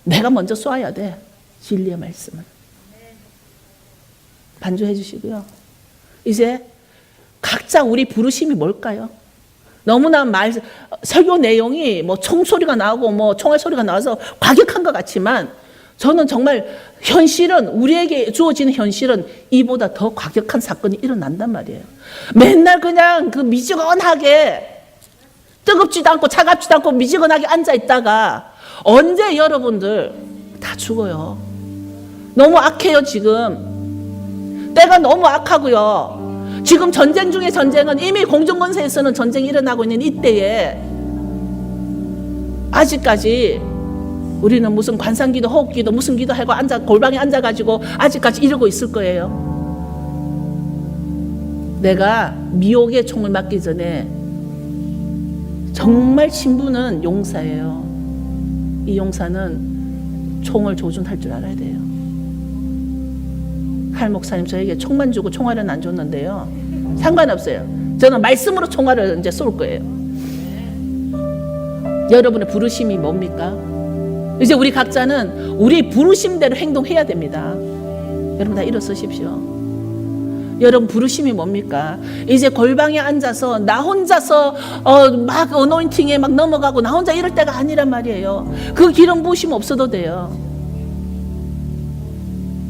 내가 먼저 쏴야 돼. 진리의 말씀을. 반주해 주시고요. 이제 각자 우리 부르심이 뭘까요? 너무나 설교 내용이 뭐 총소리가 나오고 뭐 총알 소리가 나와서 과격한 것 같지만, 저는 정말 현실은, 우리에게 주어지는 현실은 이보다 더 과격한 사건이 일어난단 말이에요. 맨날 그냥 그 미지근하게, 뜨겁지도 않고 차갑지도 않고 미지근하게 앉아있다가 언제 여러분들 다 죽어요. 너무 악해요. 지금 때가 너무 악하고요. 지금 전쟁 중에 전쟁은, 이미 공중권세에서는 전쟁이 일어나고 있는 이때에 아직까지 우리는 무슨 관상기도, 호흡기도, 무슨 기도하고 골방에 앉아가지고 아직까지 이러고 있을 거예요. 내가 미혹의 총을 맞기 전에 정말 신부는 용사예요. 이 용사는 총을 조준할 줄 알아야 돼요. 할 목사님 저에게 총만 주고 총알은 안 줬는데요. 상관없어요. 저는 말씀으로 총알을 이제 쏠 거예요. 여러분의 부르심이 뭡니까? 이제 우리 각자는 우리 부르심대로 행동해야 됩니다. 여러분 다 일어서십시오. 여러분 부르심이 뭡니까? 이제 골방에 앉아서 나 혼자서 막 어노인팅에 막 넘어가고 나 혼자 이럴 때가 아니란 말이에요. 그 기름 부으심 없어도 돼요.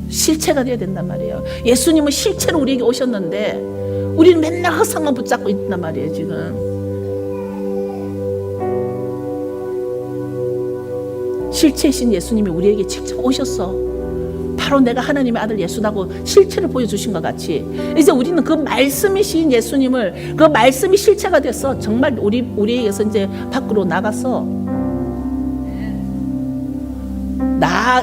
실체가 되어야 된단 말이에요. 예수님은 실체로 우리에게 오셨는데 우리는 맨날 허상만 붙잡고 있단 말이에요. 지금 실체이신 예수님이 우리에게 직접 오셨어. 바로 내가 하나님의 아들 예수라고 실체를 보여주신 것 같이, 이제 우리는 그 말씀이신 예수님을, 그 말씀이 실체가 돼서 정말 우리에게서 이제 밖으로 나가서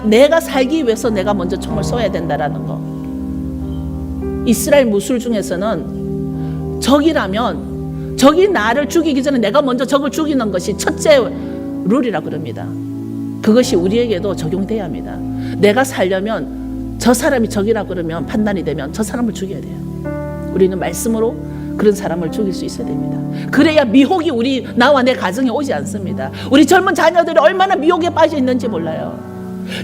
내가 살기 위해서 내가 먼저 총을 쏘아야 된다라는 거. 이스라엘 무술 중에서는 적이 나를 죽이기 전에 내가 먼저 적을 죽이는 것이 첫째 룰이라 그럽니다. 그것이 우리에게도 적용돼야 합니다. 내가 살려면 저 사람이 적이라 그러면, 판단이 되면 저 사람을 죽여야 돼요. 우리는 말씀으로 그런 사람을 죽일 수 있어야 됩니다. 그래야 미혹이 나와 내 가정에 오지 않습니다. 우리 젊은 자녀들이 얼마나 미혹에 빠져 있는지 몰라요.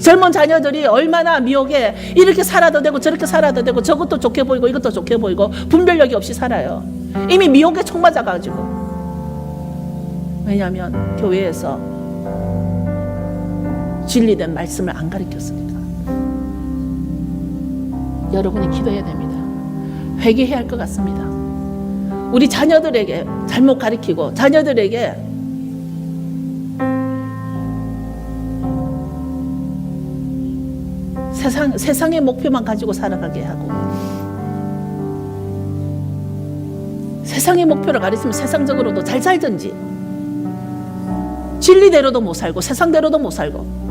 젊은 자녀들이 얼마나 미혹에 이렇게 살아도 되고 저렇게 살아도 되고 저것도 좋게 보이고 이것도 좋게 보이고 분별력이 없이 살아요. 이미 미혹에 총 맞아가지고. 왜냐하면 교회에서 진리된 말씀을 안 가르쳤으니까. 여러분이 기도해야 됩니다. 회개해야 할 것 같습니다. 우리 자녀들에게 잘못 가르치고 자녀들에게 세상의 목표만 가지고 살아가게 하고, 세상의 목표를 가르치면 세상적으로도 잘 살든지 진리대로도 못 살고 세상대로도 못 살고